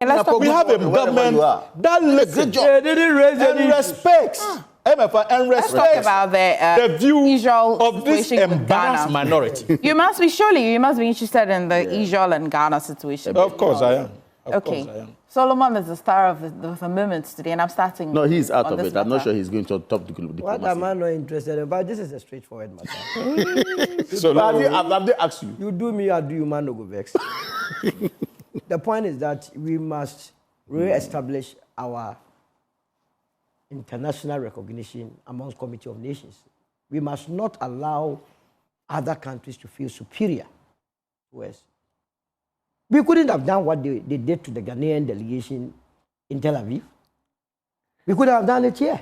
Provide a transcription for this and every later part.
We have a government that listens and respects. Let's talk about the view of this embarrassed minority. You must be interested in the Israel and Ghana situation. Of course I am. Okay. Solomon is the star of the moment today, and I'm starting. No, he's out of it. I'm not sure he's going to top diplomacy. What am I not interested in? But this is a straightforward matter. So have they asked you? You do me, I do you, man, no go vex. The point is that we must re-establish our international recognition amongst Committee of Nations. We must not allow other countries to feel superior to us. We couldn't have done what they did to the Ghanaian delegation in Tel Aviv. We couldn't have done it here.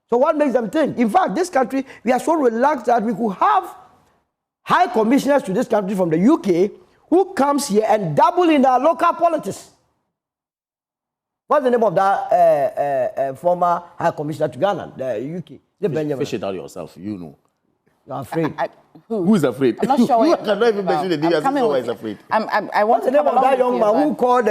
So what makes them think? In fact, this country, we are so relaxed that we could have high commissioners to this country from the UK who comes here and dabble in our local politics. What's the name of that former high commissioner to Ghana, the UK? Fish it out yourself, you know. You're afraid. Who's afraid? I'm not sure. You cannot even mention the name. Who is afraid? I want What's the name of that young man who called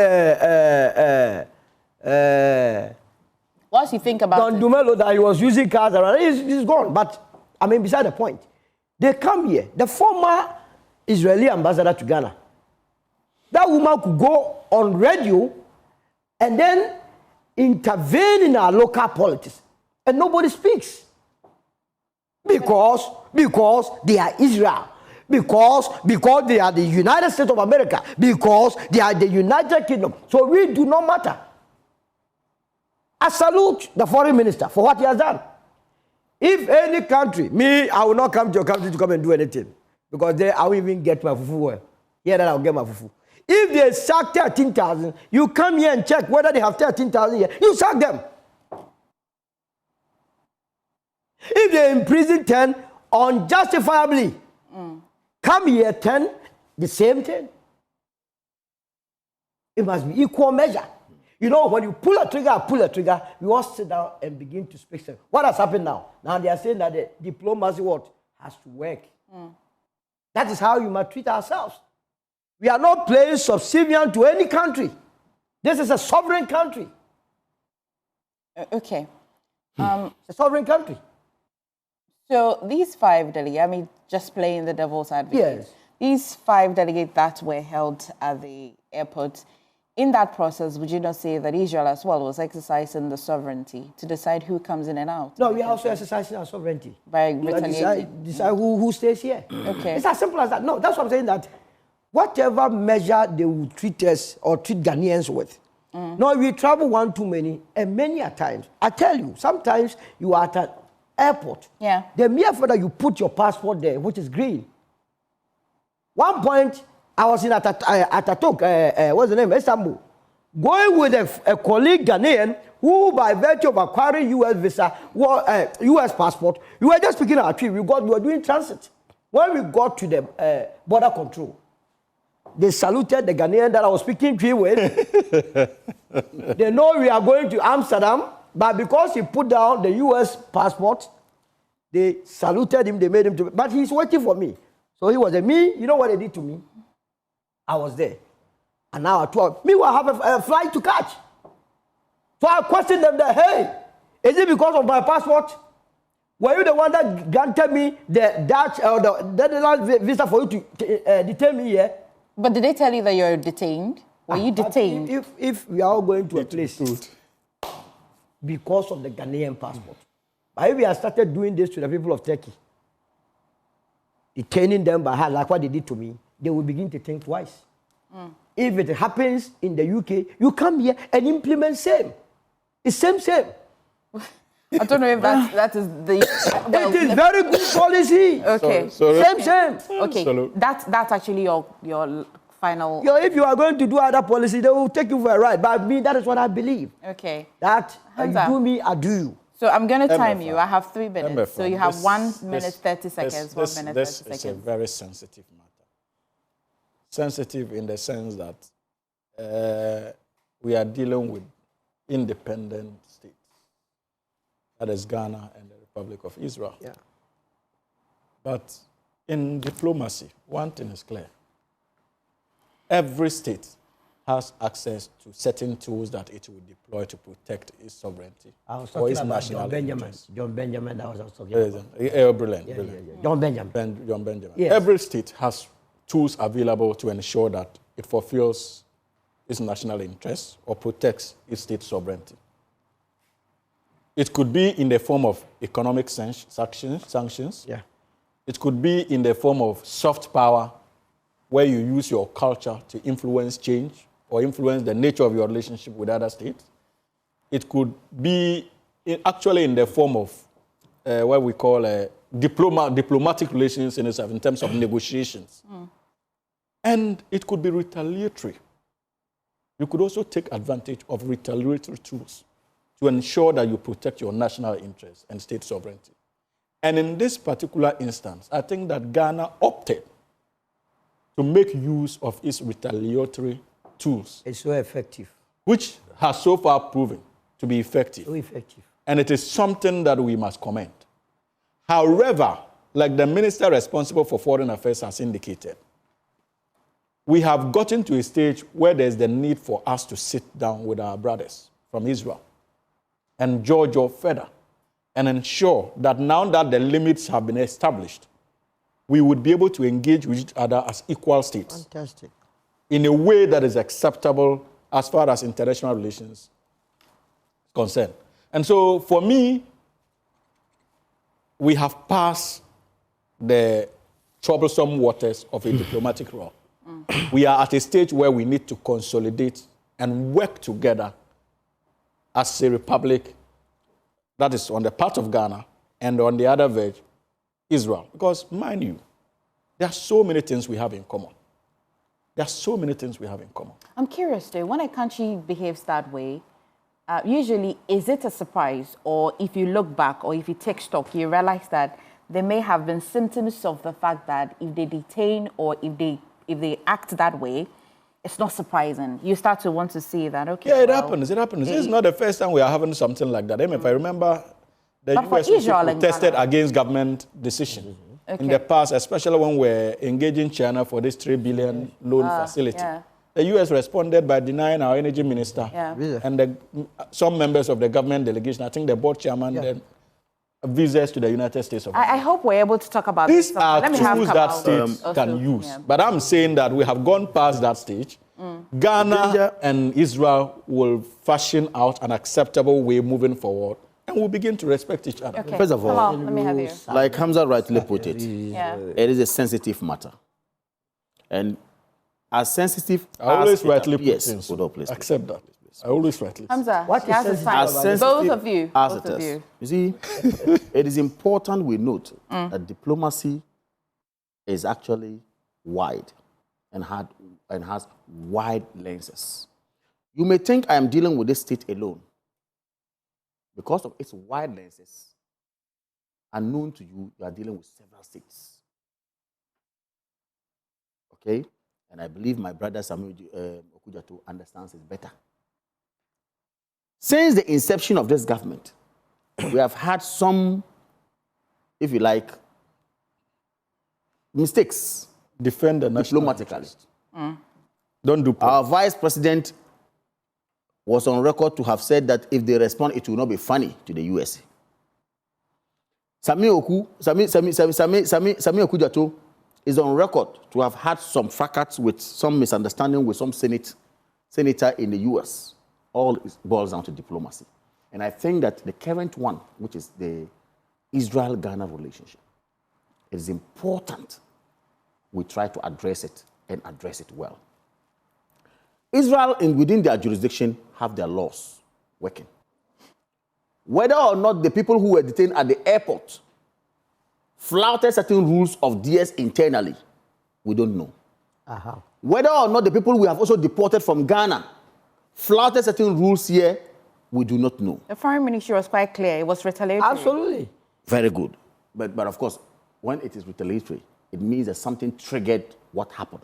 what do you think about Don Dumelo that he was using cars around? He's gone. But, I mean, beside the point, they come here. The former Israeli ambassador to Ghana, that woman could go on radio and then intervene in our local politics. And nobody speaks. Because they are Israel. Because they are the United States of America. Because they are the United Kingdom. So we do not matter. I salute the foreign minister for what he has done. If any country, I will not come to your country to come and do anything. Because there I will even get my fufu well. Yeah, then I'll get my fufu. If they sack 13,000, you come here and check whether they have 13,000 here. You sack them. If they imprison 10 unjustifiably, come here 10, the same thing. It must be equal measure. You know, when you pull a trigger, we all sit down and begin to speak. What has happened now? Now they are saying that the diplomacy has to work. That is how you must treat ourselves. We are not playing subservient to any country. This is a sovereign country. Okay. A sovereign country. So these 5 delegates, I mean, just playing the devil's advocate. Yes. These 5 delegates that were held at the airport, in that process, would you not say that Israel as well was exercising the sovereignty to decide who comes in and out? No, we are also exercising our sovereignty. By retaliating? Decide who stays here. Okay. It's as simple as that. No, that's what I'm saying, that whatever measure they will treat us or treat Ghanaians with. No, we travel one too many, and many a times. I tell you, sometimes you are at an airport. Yeah. The mere fact that you put your passport there, which is green. One point, I was in Ataturk, what's the name? Istanbul. Going with a colleague Ghanaian who, by virtue of acquiring U.S. visa, U.S. passport, we were just picking our trip. We were doing transit. When we got to the border control, they saluted the Ghanaian that I was speaking to with. They know we are going to Amsterdam, but because he put down the U.S. passport, they saluted him, they made him to... But he's waiting for me. So he was me. You know what they did to me? I was there. And now at 12, me will have a flight to catch. So I questioned them that, hey, is it because of my passport? Were you the one that granted me the Dutch or the Netherlands visa for you to detain me here? But did they tell you that you're detained? Were you detained? If we are all going to a place because of the Ghanaian passport. But if we have started doing this to the people of Turkey, detaining them by hand, like what they did to me, they will begin to think twice. If it happens in the UK, you come here and implement same. It's same. I don't know if that is the... Well, it is very good policy. Okay. Same. Okay. That's actually your final... If you are going to do other policy, they will take you for a ride. But me, that is what I believe. Okay. That you do me, I do you. So I'm going to time you. I have 3 minutes. So you have 1 minute, 30 seconds, 1 minute, 30 seconds. This is a very sensitive matter. Sensitive in the sense that we are dealing with independent states. That is Ghana and the Republic of Israel. Yeah. But in diplomacy, one thing is clear. Every state has access to certain tools that it will deploy to protect its sovereignty or its national interest. John Benjamin, that was talking about. Brilliant. John Benjamin. John Benjamin. Yes. Every state has tools available to ensure that it fulfills its national interests or protects its state sovereignty. It could be in the form of economic sanctions. Yeah. It could be in the form of soft power, where you use your culture to influence change or influence the nature of your relationship with other states. It could be actually in the form of what we call diplomatic relations in itself, in terms of negotiations. And it could be retaliatory. You could also take advantage of retaliatory tools to ensure that you protect your national interests and state sovereignty. And in this particular instance, I think that Ghana opted to make use of its retaliatory tools. It's so effective. Which has so far proven to be effective. So effective. And it is something that we must commend. However, like the minister responsible for foreign affairs has indicated, we have gotten to a stage where there's the need for us to sit down with our brothers from Israel and judge further and ensure that now that the limits have been established, we would be able to engage with each other as equal states. Fantastic. In a way that is acceptable as far as international relations is concerned. And so for me, we have passed the troublesome waters of a diplomatic role. We are at a stage where we need to consolidate and work together as a republic that is on the part of Ghana and on the other verge, Israel. Because, mind you, there are so many things we have in common. There are so many things we have in common. I'm curious, though, when a country behaves that way, usually, is it a surprise? Or if you look back or if you take stock, you realize that there may have been symptoms of the fact that if they detain or if they act that way, it's not surprising. You start to want to see that, okay. Yeah, it happens. It's not the first time we are having something like that. If I remember, the US protested against government decision in the past, especially when we're engaging China for this $3 billion loan facility. Yeah. The US responded by denying our energy minister and some members of the government delegation, I think the board chairman, visas to the United States of America. I hope we're able to talk about these this. Are tools that states can use. Yeah. But I'm saying that we have gone past that stage. Ghana and Israel will fashion out an acceptable way moving forward, and we'll begin to respect each other. Okay. First of all, let me have you. Like Hamza rightly put it, it is a sensitive matter. And as sensitive I always rightly put yes, things. Please. Accept that. I always rightly. Hamza, what is sensitive? Both of you. Both of you. You see, it is important we note that diplomacy is actually wide and has wide lenses. You may think I am dealing with this state alone. Because of its wide lenses, unknown to you, you are dealing with several states. Okay? And I believe my brother Samuel Okudzeto understands it better. Since the inception of this government, we have had some, if you like, mistakes. Defend the national diplomatically. Don't do Our vice president was on record to have said that if they respond, it will not be funny to the USA. Samuel Okudzeto is on record to have had some fracas with some misunderstanding with some senator in the US. All boils down to diplomacy. And I think that the current one, which is the Israel-Ghana relationship, it is important we try to address it and address it well. Israel, within their jurisdiction, have their laws working. Whether or not the people who were detained at the airport flouted certain rules of DS internally, we don't know. Whether or not the people we have also deported from Ghana flouted certain rules here, we do not know. The foreign ministry was quite clear. It was retaliatory. Absolutely. Very good. But of course, when it is retaliatory, it means that something triggered what happened.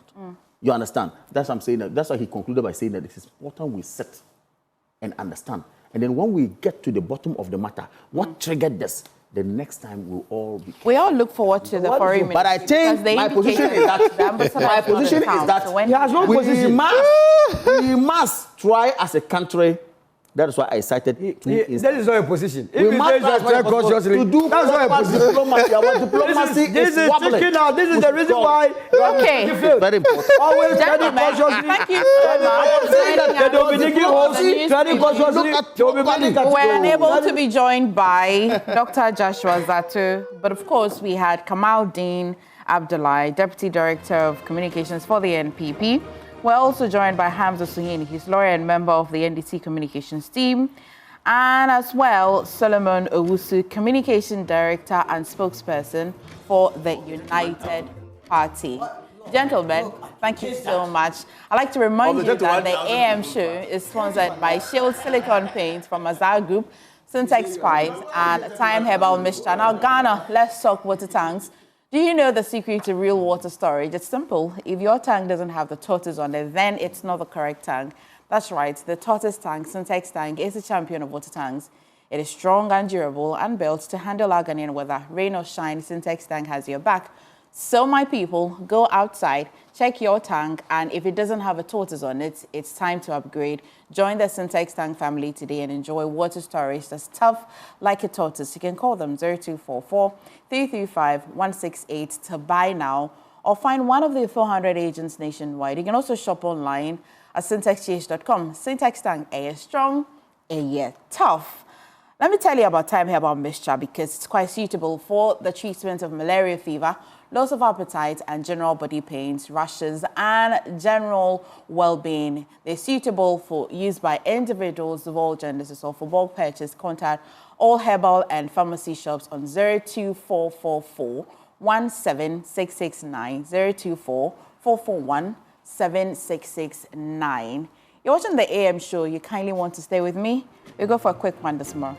You understand? That's what I'm saying. That's why he concluded by saying that it is important we sit and understand. And then when we get to the bottom of the matter, what triggered this? the next time we'll all be careful. We all look forward to the foreign ministry. But I think my position is that he has no position. We must try as a country. That is why I cited. That is not a position. If we must try to do that's not a position. Diplomacy. Our diplomacy this is wobbling. This is the reason why. Okay. Very important. Always treading cautiously. Thank you so much. We're unable to be joined by Dr. Joshua Zato, but of course we had Kamal Dean Abdullahi, Deputy Director of Communications for the NPP. We're also joined by Hamza Suhini, he's lawyer and member of the NDC Communications team, and as well Solomon Owusu, Communication Director and spokesperson for the United Party. Gentlemen, thank you so much. I'd like to remind you that the AM show is sponsored by Shield Silicon Paint from Azar Group, Syntex Pipes, and Time Herbal Mixture. Now, Ghana, let's talk water tanks. Do you know the secret to real water storage? It's simple. If your tank doesn't have the tortoise on it, then it's not the correct tank. That's right. The tortoise tank, Syntex tank, is the champion of water tanks. It is strong and durable and built to handle our Ghanaian weather. Rain or shine, Syntex tank has your back. So, my people, go outside, check your tank, and if it doesn't have a tortoise on it, it's time to upgrade. Join the Syntex tank family today and enjoy water storage that's tough like a tortoise. You can call them 0244-335-168 to buy now, or find one of the 400 agents nationwide. You can also shop online at syntexgh.com. Syntex tank, A strong, A tough. Let me tell you about Time Herbal Mixture because it's quite suitable for the treatment of malaria fever, loss of appetite, and general body pains, rashes, and general well-being. They're suitable for use by individuals of all genders. So for bulk purchase, contact all herbal and pharmacy shops on 02444-17669, 024-441-7669. You're watching the AM show. You kindly want to stay with me? We'll go for a quick one this morning.